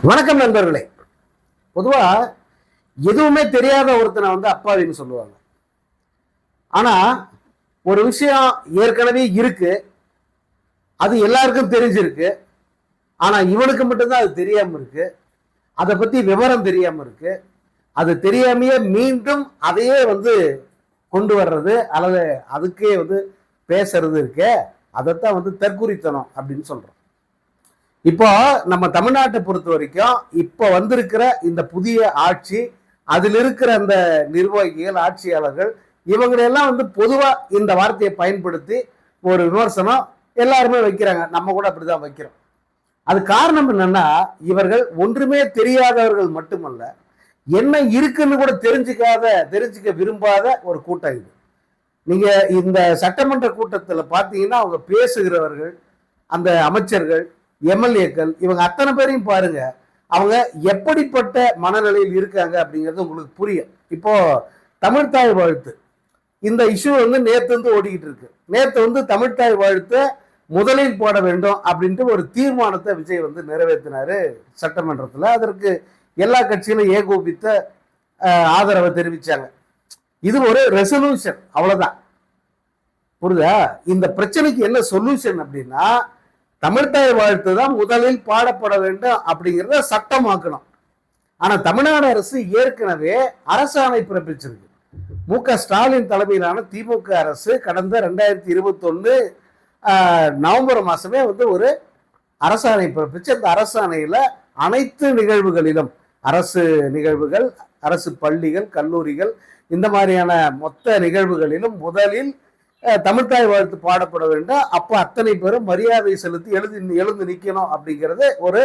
வணக்கம் நண்பர்களே. பொதுவா எதுவுமே தெரியாத ஒருத்தனை அப்பாவின்னு சொல்லுவாங்க. ஆனா ஒரு விஷயம் ஏற்கனவே இருக்கு, அது எல்லாருக்கும் தெரிஞ்சிருக்கு. ஆனா இவனுக்கு மட்டும்தான் அது தெரியாம இருக்கு. அதை பத்தி விவரம் தெரியாம இருக்கு. அது தெரியாமையே மீண்டும் அதையே கொண்டு வர்றது அல்லது அதுக்கே பேசுறது இருக்கே, அதைத்தான் தற்குறித்தனம் அப்படின்னு சொல்றோம். இப்போ நம்ம தமிழ்நாட்டை பொறுத்த வரைக்கும் இப்ப வந்திருக்கிற இந்த புதிய ஆட்சி, அதில் இருக்கிற அந்த நிர்வாகிகள், ஆட்சியாளர்கள், இவங்களெல்லாம் பொதுவா இந்த வார்த்தையை பயன்படுத்தி ஒரு விமர்சனம் எல்லாருமே வைக்கிறாங்க. நம்ம கூட அப்படிதான் வைக்கிறோம். அது காரணம் என்னன்னா, இவர்கள் ஒன்றுமே தெரியாதவர்கள் மட்டுமல்ல, என்ன இருக்குன்னு கூட தெரிஞ்சுக்க விரும்பாத ஒரு கூட்டம் இது. நீங்க இந்த சட்டமன்ற கூட்டத்தில் பார்த்தீங்கன்னா, அவங்க பேசுகிறவர்கள், அந்த அமைச்சர்கள், எம்எல்ஏக்கள், இவங்க அத்தனை பேரையும் பாருங்க, அவங்க எப்படிப்பட்ட மனநிலையில் இருக்காங்க அப்படிங்கிறது உங்களுக்கு புரியும். இப்போ தமிழ்தாய் வாழ்த்து இந்த இஷ்யூ நேத்து ஓடிக்கிட்டு இருக்கு. நேத்து தமிழ்தாய் வாழ்த்து முதலில் போட வேண்டும் அப்படின்ட்டு ஒரு தீர்மானத்தை விஜய் நிறைவேற்றினாரு சட்டமன்றத்தில். அதற்கு எல்லா கட்சியிலும் ஏகோபித்த ஆதரவை தெரிவிச்சாங்க. இது ஒரு ரெசல்யூஷன், அவ்வளவுதான். புரியுதா? இந்த பிரச்சனைக்கு என்ன சொல்யூஷன் அப்படின்னா, தமிழ்தாய் வாழ்த்து தான் முதலில் பாடப்பட வேண்டும் அப்படிங்கிறத சட்டமாக்கணும். ஆனா தமிழ்நாடு அரசு ஏற்கனவே அரசாணை பிறப்பிச்சிருக்கு. மு.க.ஸ்டாலின் தலைமையிலான திமுக அரசு கடந்த 2021 நவம்பர் மாசமே ஒரு அரசாணை பிறப்பிச்சு, அந்த அரசாணையில அனைத்து நிகழ்வுகளிலும், அரசு நிகழ்வுகள், அரசு பள்ளிகள், கல்லூரிகள், இந்த மாதிரியான மொத்த நிகழ்வுகளிலும் முதலில் தமிழ்தாய் வாழ்த்து பாடப்பட வேண்டும். அப்ப அத்தனை பேரும் மரியாதை செலுத்தி எழுந்து நிக்கணும் அப்படிங்கறது ஒரு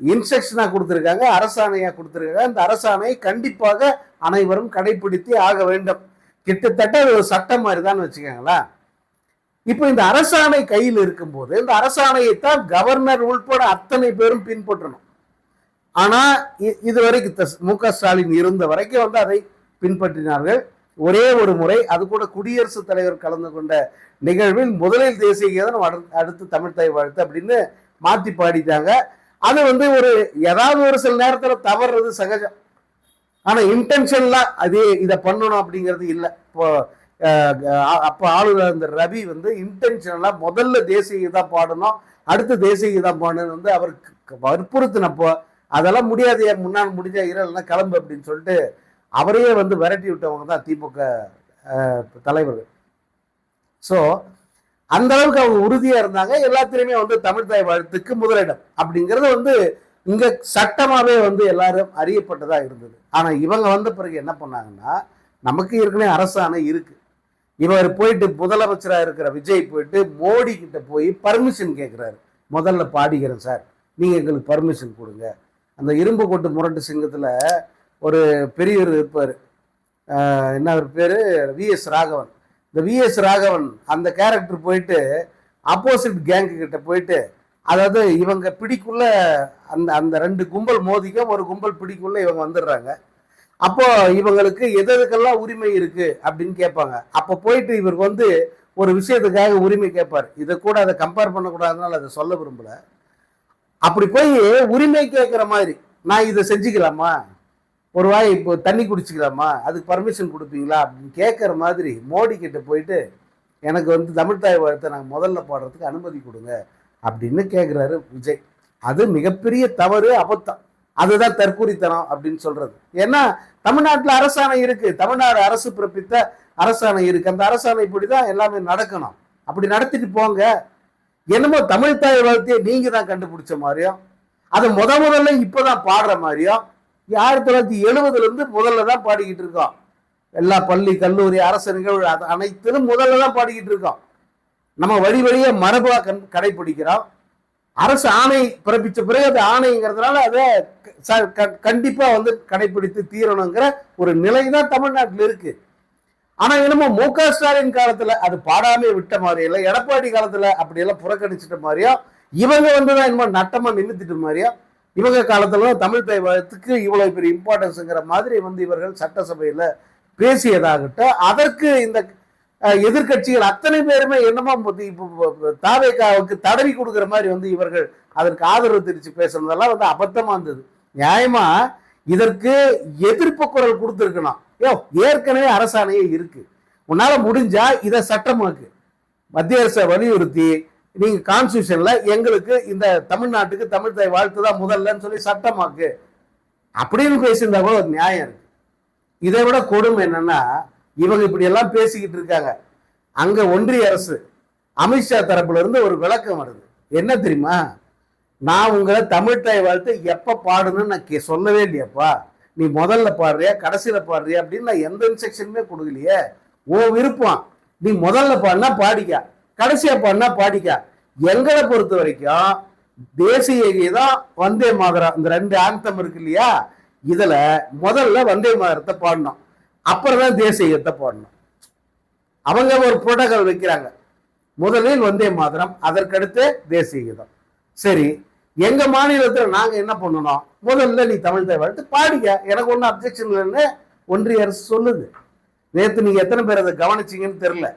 இன்ஸ்ட்ரக்ஷனா கொடுத்திருக்காங்க, அரசாணையா கொடுத்திருக்காங்க. இந்த அரசாணையை கண்டிப்பாக அனைவரும் கடைபிடித்து ஆக வேண்டும். கிட்டத்தட்ட ஒரு சட்டம் மாதிரி தான் வச்சுக்கோங்களேன். இப்போ இந்த அரசாணை கையில் இருக்கும்போது இந்த அரசாணையைத்தான் கவர்னர் உள்பட அத்தனை பேரும் பின்பற்றணும். ஆனா இதுவரைக்கும் மு.க.ஸ்டாலின் இருந்த வரைக்கும் அதை பின்பற்றினார்கள். ஒரே ஒரு முறை, அது கூட குடியரசுத் தலைவர் கலந்து கொண்ட நிகழ்வில் முதலில் தேசிய கீதம், அடுத்து தமிழ்தாய் வாழ்த்து அப்படின்னு மாத்தி பாடிட்டாங்க. அது ஒரு ஏதாவது ஒரு சில நேரத்தில் தவறுறது சகஜம். ஆனா இன்டென்ஷன்லாம் அதே இதை பண்ணணும் அப்படிங்கிறது இல்லை. இப்போ அப்ப ஆளுநர் இந்த ரவி இன்டென்ஷனலா முதல்ல தேசிய கீதம் பாடணும், அடுத்து தேசிய கீதம் பாடணும் அவருக்கு வற்புறுத்தினப்போ, அதெல்லாம் முடியாது, முன்னாள் முடிஞ்சா இல்லைன்னா கிளம்பு அப்படின்னு சொல்லிட்டு அவரையே விரட்டி விட்டவங்க தான் திமுக தலைவர்கள். ஸோ அந்த அளவுக்கு அவங்க உறுதியா இருந்தாங்க. எல்லாத்திலுமே தமிழ்தாய் வாழ்த்துக்கு முதலிடம் அப்படிங்கிறது இங்க சட்டமாவே எல்லாரும் அறியப்பட்டதா இருந்தது. ஆனா இவங்க வந்த பிறகு என்ன பண்ணாங்கன்னா, நமக்கு ஏற்கனவே அரசாணை இருக்கு. இவர் போயிட்டு முதலமைச்சராக இருக்கிற விஜய் போயிட்டு மோடி கிட்ட போய் பர்மிஷன் கேட்கிறாரு. முதல்ல பாடிக்கிறேன் சார், நீங்க எங்களுக்கு பர்மிஷன் கொடுங்க. அந்த இரும்பு கொட்டு முரட்டு சிங்கத்துல ஒரு பெரியவர் இருப்பார், என்ன அவர் பேரு, வி.எஸ். ராகவன். இந்த வி.எஸ். ராகவன் அந்த கேரக்டர் போயிட்டு ஆப்போசிட் கேங்கு கிட்ட போயிட்டு, அதாவது இவங்க பிடிக்குள்ள அந்த அந்த ரெண்டு கும்பல் மோதிக்கும், ஒரு கும்பல் பிடிக்குள்ள இவங்க வந்துடுறாங்க. அப்போ இவங்களுக்கு எதுக்கெல்லாம் உரிமை இருக்கு அப்படின்னு கேட்பாங்க. அப்போ போயிட்டு இவருக்கு ஒரு விஷயத்துக்காக உரிமை கேட்பார். இதை கூட அதை கம்பேர் பண்ணக்கூடாதுனால அதை சொல்ல விரும்பல. அப்படி போய் உரிமை கேட்குற மாதிரி, நான் இதை செஞ்சுக்கலாமா, ஒரு வாய் இப்போ தண்ணி குடிச்சிக்கலாமா, அதுக்கு பர்மிஷன் கொடுப்பீங்களா அப்படின்னு கேட்குற மாதிரி மோடி கிட்ட போயிட்டு, எனக்கு தமிழ்தாய் வாழ்த்தை நாங்கள் முதல்ல பாடுறதுக்கு அனுமதி கொடுங்க அப்படின்னு கேட்குறாரு விஜய். அது மிகப்பெரிய தவறு, அபத்தம். அதுதான் தற்குறித்தனம் அப்படின்னு சொல்றது. ஏன்னா தமிழ்நாட்டில் அரசாணை இருக்கு, தமிழ்நாடு அரசு பிறப்பித்த அரசாணை இருக்கு. அந்த அரசாணை இப்படிதான் எல்லாமே நடக்கணும், அப்படி நடத்திட்டு போங்க. என்னமோ தமிழ்தாய் வாழ்த்தையை நீங்க தான் கண்டுபிடிச்ச மாதிரியும், அதை முதல்ல இப்பதான் பாடுற மாதிரியும், 1970 முதல்ல தான் பாடிக்கிட்டு இருக்கோம். எல்லா பள்ளி, கல்லூரி, அரசு நிகழ்வு அனைத்திலும் முதல்ல தான் பாடிக்கிட்டு இருக்கோம். நம்ம வழியே மரபா கடைபிடிக்கிறோம். அரசு ஆணை பிறப்பிச்ச பிறகு அது ஆணைங்கிறதுனால அதை கண்டிப்பா கடைபிடித்து தீரணுங்கிற ஒரு நிலை தான் தமிழ்நாட்டில் இருக்கு. ஆனா என்னமோ மு.க.ஸ்டாலின் காலத்துல அது பாடாமே விட்ட மாதிரி இல்லை, எடப்பாடி காலத்துல அப்படியெல்லாம் புறக்கணிச்சிட்ட மாதிரியோ, இவங்க தான் என்னமோ நட்டமா நின்றுத்திட்ட மாதிரியோ, இவங்க காலத்துல தமிழ்தாய் வாழ்த்துக்கு இவ்வளவு பெரிய இம்பார்ட்டன்ஸ்ங்கிற மாதிரி இவர்கள் சட்டசபையில பேசியதாகட்டும். அதற்கு இந்த எதிர்கட்சிகள் அத்தனை பேருமே என்னமோ தாவேகாவுக்கு தடவி கொடுக்குற மாதிரி இவர்கள் அதற்கு ஆதரவு தெரிவித்து பேசுனதெல்லாம் அபத்தமா இருந்தது. நியாயமா இதற்கு எதிர்ப்பு குரல் கொடுத்துருக்கணும். ஏற்கனவே அரசாணையே இருக்கு, உன்னால முடிஞ்சா இதை சட்டமாக்கு, மத்திய அரசை வலியுறுத்தி நீங்க கான்ஸ்டியூஷன்ல எங்களுக்கு இந்த தமிழ்நாட்டுக்கு தமிழ் தாய் வாழ்த்து தான் முதல்லன்னு சொல்லி சட்டமாக்கு அப்படின்னு பேசியிருந்தா கூட ஒரு நியாயம் இருக்கு. இதை விட கொடுமை என்னன்னா, இவங்க இப்படி எல்லாம் பேசிக்கிட்டு இருக்காங்க, அங்க ஒன்றிய அரசு அமித்ஷா தரப்புல இருந்து ஒரு விளக்கம் வருது. என்ன தெரியுமா, நான் உங்களை தமிழ் தாய் வாழ்த்து எப்ப பாடணும்னு நான் சொல்லவே இல்லையாப்பா, நீ முதல்ல பாடுறியா கடைசியில பாடுறியா அப்படின்னு நான் எந்த இன்ஸ்ட்ரக்ஷனுமே கொடுக்கலையே, ஓ விருப்பம், நீ முதல்ல பாடினா பாடிக்கா, கடைசியா பாடினா பாடிக்கா. எங்களை பொறுத்த வரைக்கும் தேசிய கீதம் வந்தே மாதரம் இந்த 2 ஆந்தம் இருக்கு இல்லையா, இதுல முதல்ல வந்தே மாதரத்தை பாடணும், அப்புறம் தான் தேசிய கீதத்தை பாடணும். அவங்க ஒரு புரோட்டோகால் வைக்கிறாங்க, முதலில் வந்தே மாதரம், அதற்கடுத்து தேசிய கீதம். சரி, எங்க மாநிலத்தில் நாங்க என்ன பண்ணணும், முதல்ல நீ தமிழ் தாய் வாழ்த்து பாடிக்க, எனக்கு ஒன்றும் அப்ஜெக்ஷன் இல்லைன்னு ஒன்றிய அரசு சொல்லுது. நேற்று நீங்க எத்தனை பேர் அதை கவனிச்சிங்கன்னு தெரியல.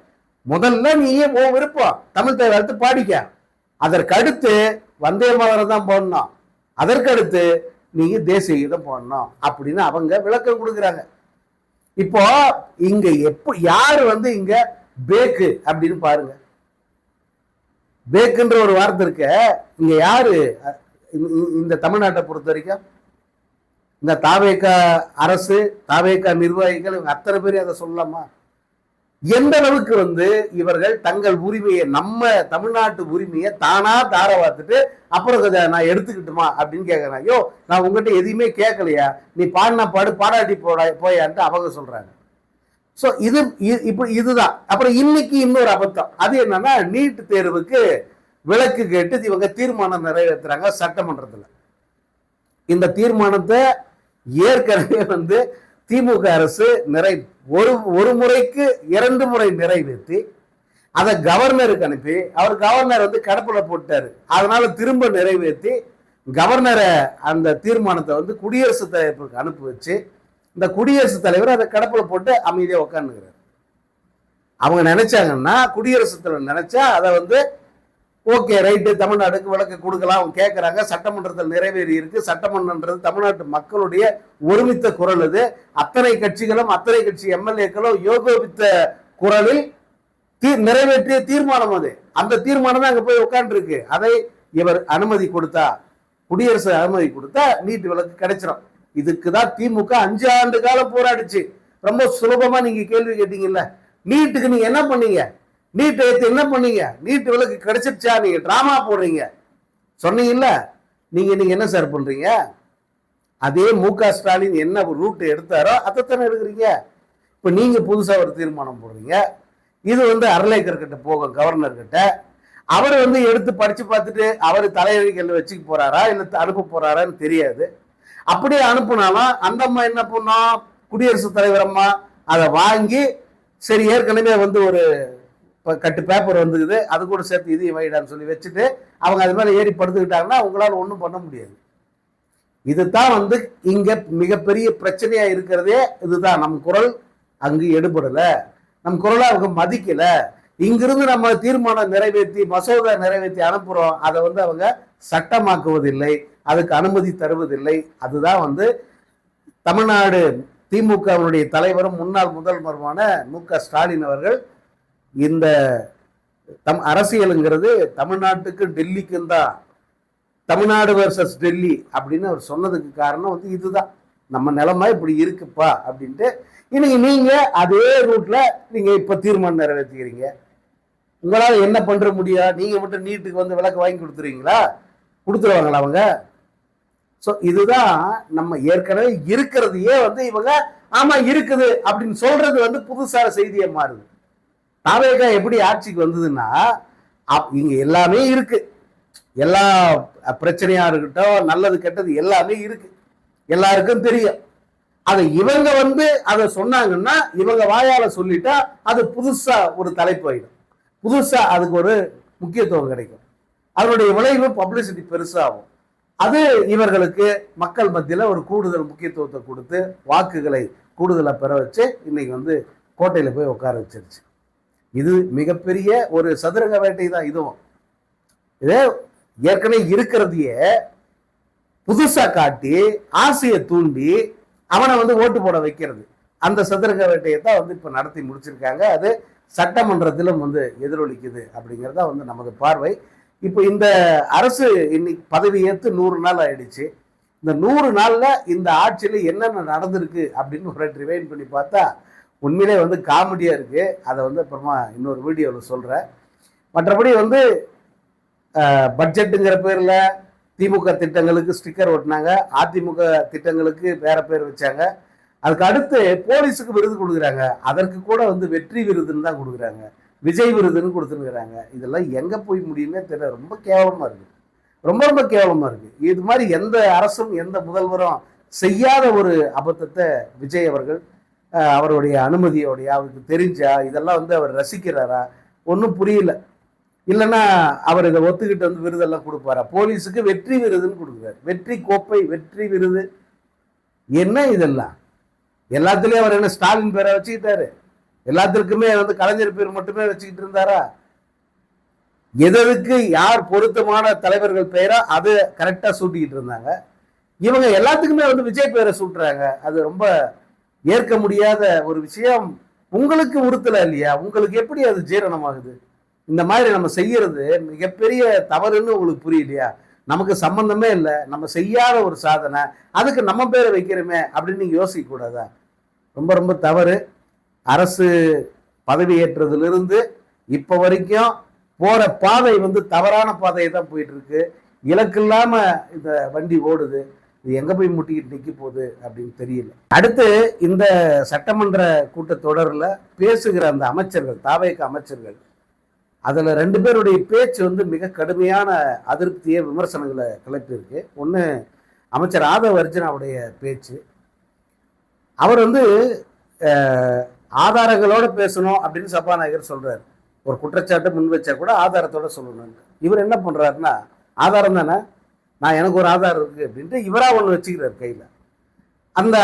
முதல்ல நீயே ஓ விருப்பம் தமிழ் தாய் வாழ்த்து பாடிக்க, அதற்கடுத்து வந்தே மாதரம் தான் போடணும், அதற்கடுத்து நீங்க தேசிய கீதம் போடணும் அப்படின்னு அவங்க விளக்கம் கொடுக்குறாங்க. இப்போ இங்க யாரு இங்க பேக்கு அப்படின்னு பாருங்க. பேக்குன்ற ஒரு வார்த்தை இருக்க, இங்க யாரு இந்த தமிழ்நாட்டை பொறுத்த வரைக்கும் இந்த தாவேகா அரசு தாவேகா நிர்வாகிகள் இவங்க அத்தனை பேரும் அதை சொல்லலாமா? எந்த அளவுக்கு இவர்கள் தங்கள் உரிமையை, நம்ம தமிழ்நாட்டு உரிமையை தானா தார பார்த்துட்டு அப்புறம் நான் எடுத்துக்கிட்டுமா அப்படின்னு கேட்கறேன். ஐயோ, நான் உங்ககிட்ட எதையுமே கேட்கலையா, நீ பாடினா பாடு, பாடாட்டி போயான்ட்டு அவங்க சொல்றாங்க. ஸோ இதுதான். அப்புறம் இன்னைக்கு இன்னொரு அபத்தம், அது என்னன்னா, நீட் தேர்வுக்கு விலக்கு கேட்டு இவங்க தீர்மானம் நிறைவேற்றுறாங்க சட்டமன்றத்தில். இந்த தீர்மானத்தை ஏற்கனவே திமுக அரசு ஒரு முறைக்கு 2 முறை நிறைவேற்றி அதை கவர்னருக்கு அனுப்பி, அவர் கவர்னர் கடப்புல போட்டாரு. அதனால திரும்ப நிறைவேற்றி கவர்னரை அந்த தீர்மானத்தை குடியரசுத் தலைவருக்கு அனுப்பி வச்சு, இந்த குடியரசுத் தலைவர் அதை கடப்புல போட்டு அமைதியா உட்காந்துக்கிறார். அவங்க நினைச்சாங்கன்னா, குடியரசுத் தலைவர் நினைச்சா அதை ஓகே ரைட்டு தமிழ்நாடுக்கு விளக்கு கொடுக்கலாம், அவங்க கேட்கறாங்க, சட்டமன்றத்தில் நிறைவேறி இருக்கு. சட்டமன்றன்றது தமிழ்நாட்டு மக்களுடைய ஒருமித்த குரல், அது அத்தனை கட்சிகளும் அத்தனை கட்சி எம்எல்ஏக்களும் யோகோபித்த குரலில் நிறைவேற்றிய தீர்மானம் அது. அந்த தீர்மானம் தான் அங்க போய் உட்கார்ந்து இருக்கு. அதை இவர் அனுமதி கொடுத்தா, குடியரசு அனுமதி கொடுத்தா நீட் விலக்கு கிடைச்சிடும். இதுக்குதான் திமுக 5 ஆண்டு காலம் போராடிச்சு. ரொம்ப சுலபமா நீங்க கேள்வி கேட்டீங்கல்ல, நீட்டுக்கு நீங்க என்ன பண்ணீங்க, நீட் எடுத்து என்ன பண்ணீங்க, நீட் விலக்கு கிடைச்சிருச்சா, நீங்க டிராமா போடுறீங்க சொன்னீங்கல்ல, நீங்க என்ன சார் பண்றீங்க? அதே மு.க. ஸ்டாலின் என்ன ரூட் எடுத்தாரோ அதைத்தானே எடுக்கிறீங்க. இப்ப நீங்க புதுசா ஒரு தீர்மானம் போடுறீங்க, இது அர்லேக்கர் கிட்ட போகும், கவர்னர் கிட்ட. அவர் எடுத்து படிச்சு பார்த்துட்டு அவர் தலையணிகள் வச்சுக்க போறாரா இல்ல அனுப்ப போறாரான்னு தெரியாது. அப்படியே அனுப்புனாலும் அந்த அம்மா என்ன பண்ணோம், குடியரசுத் தலைவர் அம்மா அதை வாங்கி, சரி ஏற்கனவே ஒரு கட்டு பேப்பர் வந்துக்குது, அது கூட சேர்த்து இதையும் வைடான்னு சொல்லி வச்சுட்டு அவங்க அது மேலே ஏறி படுத்துக்கிட்டாங்கன்னா உங்களால் ஒன்றும் பண்ண முடியாது. இதுதான் இங்க மிகப்பெரிய பிரச்சனையா இருக்கிறதே இதுதான். நம் குரல் அங்கு எடுபடல, நம் குரலை அவங்க மதிக்கல. இங்கிருந்து நம்ம தீர்மானம் நிறைவேற்றி மசோதா நிறைவேற்றி அனுப்புறோம், அதை அவங்க சட்டமாக்குவதில்லை, அதுக்கு அனுமதி தருவதில்லை. அதுதான் தமிழ்நாடு திமுகவுடைய தலைவரும் முன்னாள் முதல்வருமான மு.க. ஸ்டாலின் அவர்கள் இந்த அரசியலுங்கிறது தமிழ்நாட்டுக்கு டெல்லிக்கும் தான், தமிழ்நாடு வர்சஸ் டெல்லி அப்படின்னு அவர் சொன்னதுக்கு காரணம் இதுதான். நம்ம நிலைமை இப்படி இருக்குப்பா அப்படின்ட்டு இன்னைக்கு நீங்க அதே ரூட்ல நீங்க இப்ப தீர்மானம் நிறைவேற்றிக்கிறீங்க. உங்களால என்ன பண்ற முடியாது? நீங்க மட்டும் நீட்டுக்கு விளக்கு வாங்கி கொடுத்துருவீங்களா? கொடுத்துருவாங்களா அவங்க? ஸோ இதுதான் நம்ம ஏற்கனவே இருக்கிறதையே இவங்க ஆமா இருக்குது அப்படின்னு சொல்றது புதுசான செய்தியை மாறுது. தாவேகா எப்படி ஆட்சிக்கு வந்ததுன்னா, இங்க எல்லாமே இருக்கு, எல்லா பிரச்சனையா இருக்கட்டும், நல்லது கெட்டது எல்லாமே இருக்கு, எல்லாருக்கும் தெரியும். அதை இவங்க அதை சொன்னாங்கன்னா, இவங்க வாயால சொல்லிட்டா அது புதுசா ஒரு தலைப்பு ஆயிடும், புதுசா அதுக்கு ஒரு முக்கியத்துவம் கிடைக்கும், அதனுடைய விளைவு பப்ளிசிட்டி பெருசாகும். அது இவர்களுக்கு மக்கள் மத்தியில ஒரு கூடுதல் முக்கியத்துவத்தை கொடுத்து வாக்குகளை கூடுதலா பெற வச்சு இன்னைக்கு கோட்டையில போய் உட்கார வச்சிருச்சு. இது மிகப்பெரிய ஒரு சதுரங்க வேட்டை தான். இதுவும் இதே ஏற்கனவே இருக்கிறதையே புதுசா காட்டி ஆசையை தூண்டி அவனை வந்து ஓட்டு போட வைக்கிறது, அந்த சதுரங்க வேட்டையை தான் வந்து இப்ப நடத்தி முடிச்சிருக்காங்க. அது சட்டமன்றத்திலும் வந்து எதிரொலிக்குது அப்படிங்கிறதா வந்து நமது பார்வை. இப்போ இந்த அரசு இன்னைக்கு பதவி ஏற்று 100 நாள் ஆயிடுச்சு. இந்த 100 நாள்ல இந்த ஆட்சியில் என்னென்ன நடந்திருக்கு அப்படின்னு ஒரு ரிவைண்ட் பண்ணி பார்த்தா உண்மையிலே வந்து காமெடியா இருக்கு. அதை வந்து அப்புறமா இன்னொரு வீடியோவில் சொல்றேன். மற்றபடி வந்து பட்ஜெட்டுங்கிற பேர்ல திமுக திட்டங்களுக்கு ஸ்டிக்கர் ஒட்டினாங்க, அதிமுக திட்டங்களுக்கு வேற பேர் வச்சாங்க. அதுக்கு அடுத்து போலீஸுக்கு விருது கொடுக்குறாங்க, அதற்கு கூட வந்து வெற்றி விருதுன்னு தான் கொடுக்குறாங்க, விஜய் விருதுன்னு கொடுத்துருக்குறாங்க. இதெல்லாம் எங்க போய் முடியுமே தெரியல. ரொம்ப கேவலமா இருக்கு, ரொம்ப ரொம்ப கேவலமா இருக்கு. இது மாதிரி எந்த அரசும் எந்த முதல்வரும் செய்யாத ஒரு அபத்தத்தை விஜய் அவர்கள் அவருடைய அனுமதியோடைய அவருக்கு தெரிஞ்சா இதெல்லாம் வந்து அவர் ரசிக்கிறாரா ஒன்றும் புரியல. இல்லைன்னா அவர் இதை ஒத்துக்கிட்டு வந்து விருதெல்லாம் கொடுப்பாரா? போலீஸுக்கு வெற்றி விருதுன்னு கொடுக்குறாரு, வெற்றி கோப்பை, வெற்றி விருது. என்ன இதெல்லாம்? எல்லாத்துலயும் அவர் என்ன ஸ்டாலின் பேரை வச்சுக்கிட்டாரு? எல்லாத்திற்குமே வந்து கலைஞர் பேர் மட்டுமே வச்சுக்கிட்டு இருந்தாரா? எதற்கு யார் பொருத்தமான தலைவர்கள் பெயரா அது கரெக்டா சூட்டிக்கிட்டு இருந்தாங்க. இவங்க எல்லாத்துக்குமே வந்து விஜய் பேரை சூட்டுறாங்க. அது ரொம்ப ஏற்க முடியாத ஒரு விஷயம். உங்களுக்கு உறுத்தல இல்லையா? உங்களுக்கு எப்படி அது ஜீரணமாகுது? இந்த மாதிரி நம்ம செய்யறது மிகப்பெரிய தவறுன்னு உங்களுக்கு புரியலையா? நமக்கு சம்பந்தமே இல்லை, நம்ம செய்யாத ஒரு சாதனை, அதுக்கு நம்ம பேரை வைக்கிறோமே அப்படின்னு நீங்க யோசிக்க கூடாதா? ரொம்ப ரொம்ப தவறு. அரசு பதவி ஏற்றதிலிருந்து இப்ப வரைக்கும் போற பாதை வந்து தவறான பாதையை தான் போயிட்டு இருக்கு. இலக்கு இல்லாம இந்த வண்டி ஓடுது. இது எங்க போய் முட்டிக்கிட்டு நிக்க போகுது அப்படின்னு தெரியல. அடுத்து இந்த சட்டமன்ற கூட்டத்தொடரில் பேசுகிற அந்த அமைச்சர்கள், தாவேக அமைச்சர்கள், அதுல 2 பேருடைய பேச்சு வந்து மிக கடுமையான அதிருப்தியை விமர்சனங்களை கிளப்பியிருக்கு. ஒன்று அமைச்சர் ஆதவ அர்ஜுனாவுடைய பேச்சு. அவர் வந்து ஆதாரங்களோட பேசணும் அப்படின்னு சபாநாயகர் சொல்றாரு. ஒரு குற்றச்சாட்டு முன் வச்சா கூட ஆதாரத்தோட சொல்லணும். இவர் என்ன பண்றாருன்னா, ஆதாரம் தானே, நான் எனக்கு ஒரு ஆதாரம் இருக்கு அப்படின்ட்டு இவரா ஒன்று வச்சுக்கிறார் கையில. அந்த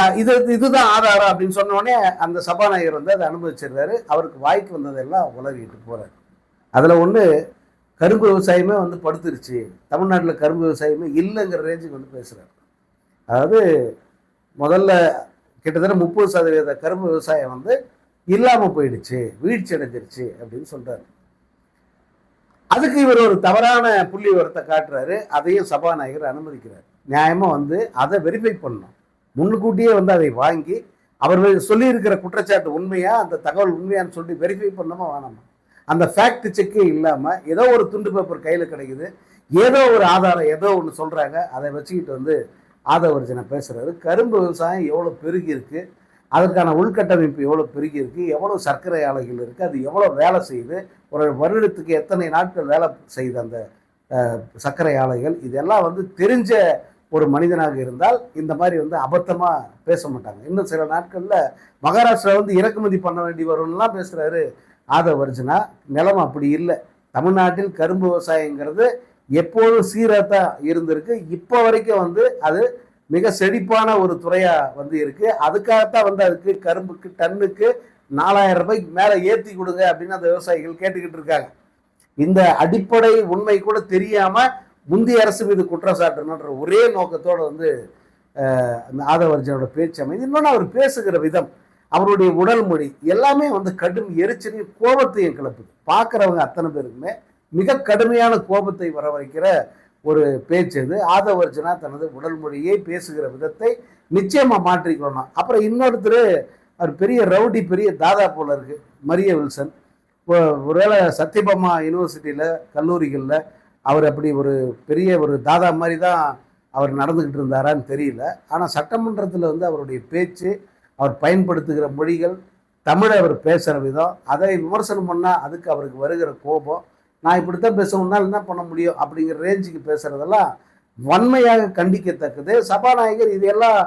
இதுதான் ஆதாரம் அப்படின்னு சொன்ன உடனே அந்த சபாநாயகர் வந்து அதை அனுபவிச்சிடுறாரு. அவருக்கு வாய்க்கு வந்ததெல்லாம் உலகிட்டு போறாரு. அதுல ஒன்று, கரும்பு விவசாயமே வந்து படுத்துருச்சு, தமிழ்நாட்டில் கரும்பு விவசாயமே இல்லைங்கிற ரேஞ்சுக்கு வந்து பேசுறாரு. அதாவது முதல்ல கிட்டத்தட்ட 30% கரும்பு விவசாயம் வந்து இல்லாம போயிடுச்சு, வீழ்ச்சி அடைஞ்சிருச்சு அப்படின்னு சொல்றாரு. அதுக்கு இவர் ஒரு தவறான புள்ளி விவரத்தை காட்டுறாரு. அதையும் சபாநாயகர் அனுமதிக்கிறார். நியாயமா வந்து அதை வெரிஃபை பண்ணணும். முன்கூட்டியே வந்து அதை வாங்கி அவர் சொல்லி இருக்கிற குற்றச்சாட்டு உண்மையா, அந்த தகவல் உண்மையான்னு சொல்லி வெரிஃபை பண்ணாம வேணாமா? அந்த ஃபேக்ட் செக்கே இல்லாம ஏதோ ஒரு துண்டு பேப்பர் கையில கிடைக்குது, ஏதோ ஒரு ஆதாரம் ஏதோ ஒன்று சொல்றாங்க, அதை வச்சுக்கிட்டு வந்து ஆதவ அர்ஜுனா பேசுறாரு. கரும்பு விவசாயம் எவ்வளோ பெருகி இருக்கு, அதற்கான உள்கட்டமைப்பு எவ்வளோ பெருகி இருக்கு, எவ்வளோ சர்க்கரை ஆலைகள் இருக்கு, அது எவ்வளோ வேலை செய்யுது, ஒரு வருடத்துக்கு எத்தனை நாட்கள் வேலை செய்யுது அந்த சர்க்கரை ஆலைகள், இதெல்லாம் வந்து தெரிஞ்ச ஒரு மனிதனாக இருந்தால் இந்த மாதிரி வந்து அபத்தமா பேச மாட்டாங்க. இன்னும் சில நாட்கள்ல மகாராஷ்டிரா வந்து இறக்குமதி பண்ண வேண்டி வரும்லாம் பேசுறாரு ஆதவ அர்ஜுனா. நிலைமை அப்படி இல்லை. தமிழ்நாட்டில் கரும்பு விவசாயங்கிறது எப்போதும் சீராத்தான் இருந்திருக்கு. இப்போ வரைக்கும் வந்து அது மிக செழிப்பான ஒரு துறையா வந்து இருக்கு. அதுக்காகத்தான் வந்து அதுக்கு கரும்புக்கு டன்னுக்கு 4000 ரூபாய்க்கு மேல ஏற்றி கொடுங்க அப்படின்னு அந்த விவசாயிகள் கேட்டுக்கிட்டு இருக்காங்க. இந்த அடிப்படை உண்மை கூட தெரியாம முந்தைய அரசு மீது குற்றம் சாட்டணுன்ற ஒரே நோக்கத்தோடு வந்து அந்த ஆதவ அர்ஜுனோட பேச்சு அமைது. இன்னொன்று அவர் பேசுகிற விதம், அவருடைய உடல் மொழி எல்லாமே வந்து கடும் எரிச்சலையும் கோபத்தையும் கிளப்புது. பார்க்குறவங்க அத்தனை பேருக்குமே மிக கடுமையான கோபத்தை வர வைக்கிற ஒரு பேச்சு இது. ஆதவ அர்ஜுனா தனது உடல் மொழியை பேசுகிற விதத்தை நிச்சயமா மாற்றிக்கணும். அப்புறம் இன்னொருத்தர், அவர் பெரிய ரவுடி, பெரிய தாதா போல இருக்கு, மரிய வில்சன். ஒருவேளை சத்யபாமா யூனிவர்சிட்டியில் கல்லூரிகளில் அவர் அப்படி ஒரு பெரிய ஒரு தாதா மாதிரி தான் அவர் நடந்துக்கிட்டு இருந்தாரான்னு தெரியல. ஆனால் சட்டமன்றத்தில் வந்து அவருடைய பேச்சு, அவர் பயன்படுத்துகிற மொழிகள், தமிழை அவர் பேசுகிற விதம், அதை விமர்சனம் பண்ணால் அதுக்கு அவருக்கு வருகிற கோபம், நான் இப்படித்தான் பேசணும்னா என்ன பண்ண முடியும் அப்படிங்கிற ரேஞ்சுக்கு பேசுறதெல்லாம் வன்மையாக கண்டிக்கத்தக்கது. சபாநாயகர் இதையெல்லாம்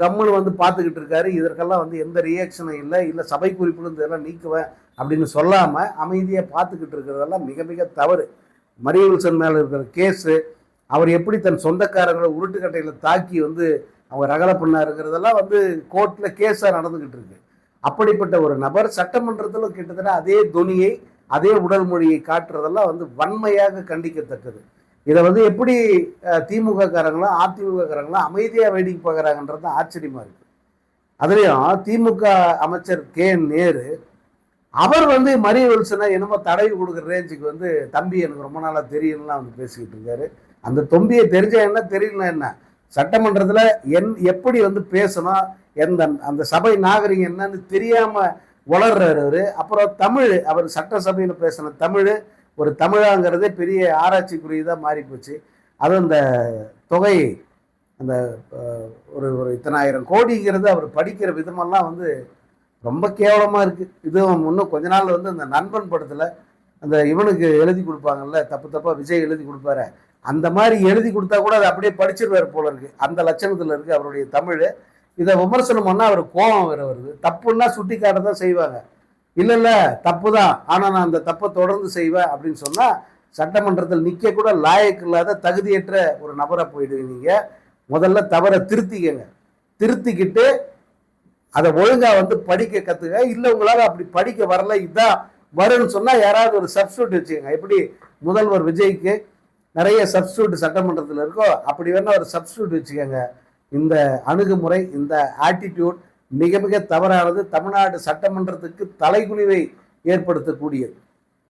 கம்முன்னு வந்து பார்த்துக்கிட்டு இருக்காரு. இதற்கெல்லாம் வந்து எந்த ரியாக்ஷனும் இல்லை சபை குறிப்பிலும் இதெல்லாம் நீக்குவேன் அப்படின்னு சொல்லாமல் அமைதியாக பார்த்துக்கிட்டு இருக்கிறதெல்லாம் மிக மிக தவறு. மரிய வில்சன் மேலே இருக்கிற கேஸு, அவர் எப்படி தன் சொந்தக்காரங்களை உருட்டுக்கட்டையில் தாக்கி வந்து அவங்க ரகலை பண்ணாருங்கிறதெல்லாம் வந்து கோர்ட்டில் கேஸாக நடந்துக்கிட்டு இருக்கு. அப்படிப்பட்ட ஒரு நபர் சட்டமன்றத்தில் கிட்டத்தட்ட அதே துணியை, அதே உடல் மொழியை காட்டுறதெல்லாம் வந்து வன்மையாக கண்டிக்கத்தக்கது. இதை வந்து எப்படி திமுக காரங்களும் அதிமுக காரங்களும் அமைதியா வேடிக்கை பார்க்கறாங்கன்றது ஆச்சரியமா இருக்கு. அதுலயும் திமுக அமைச்சர் நேரு அவர் வந்து மரிய வில்சனை என்னமோ தடவி கொடுக்குற ரேஞ்சுக்கு வந்து தம்பி எனக்கு ரொம்ப நாளா தெரியும்லாம் வந்து பேசிக்கிட்டு இருக்காரு. அந்த தொம்பியை தெரிஞ்ச என்ன தெரியல என்ன சட்டமன்றத்துல எப்படி வந்து பேசணும், அந்த சபை நாகரிகம் என்னன்னு தெரியாம வளர்றாரு அவரு. அப்புறம் தமிழ், அவர் சட்டசபையில பேசின தமிழ் ஒரு தமிழாங்கிறதே பெரிய ஆராய்ச்சிக்குரியதா மாறி போச்சு. அது அந்த தொகை, அந்த ஒரு ஒரு இத்தனாயிரம் கோடிங்கிறது அவர் படிக்கிற விதமெல்லாம் வந்து ரொம்ப கேவலமா இருக்கு. இது இன்னும் கொஞ்ச நாள் வந்து அந்த நண்பன் படத்துல அந்த இவனுக்கு எழுதி கொடுப்பாங்கல்ல, தப்பு தப்பா விஜய் எழுதி கொடுப்பாரு, அந்த மாதிரி எழுதி கொடுத்தா கூட அதை அப்படியே படிச்சிருவாரு போல இருக்கு. அந்த லட்சணத்துல இருக்கு அவருடைய தமிழ். இதை விமர்சனம் பண்ணா அவர் கோபம் வேற வருது. தப்புன்னா சுட்டி காட்டதான் செய்வாங்க. இல்ல இல்ல தப்பு தான், ஆனா நான் அந்த தப்பை தொடர்ந்து செய்வேன் அப்படின்னு சொன்னா சட்டமன்றத்தில் நிக்க கூட லாயக்கு இல்லாத தகுதியற்ற ஒரு நபரை போயிடுவீங்க. முதல்ல தவறை திருத்திக்கங்க. திருத்திக்கிட்டு அதை ஒழுங்கா வந்து படிக்க கத்துக்க. இல்ல உங்களால அப்படி படிக்க வரல, இதான் வரும்னு சொன்னா யாராவது ஒரு சப்ஸ்டியூட் வச்சுக்கோங்க. எப்படி முதல்வர் விஜய்க்கு நிறைய சப்ஸ்டியூட் சட்டமன்றத்தில் இருக்கோ அப்படி வேணா ஒரு சப்ஸ்டியூட் வச்சுக்கோங்க. இந்த அணுகுமுறை, இந்த ஆட்டிடியூட் மிக மிக தவறானது. தமிழ்நாடு சட்டமன்றத்துக்கு தலைகுனிவை ஏற்படுத்தக்கூடியது.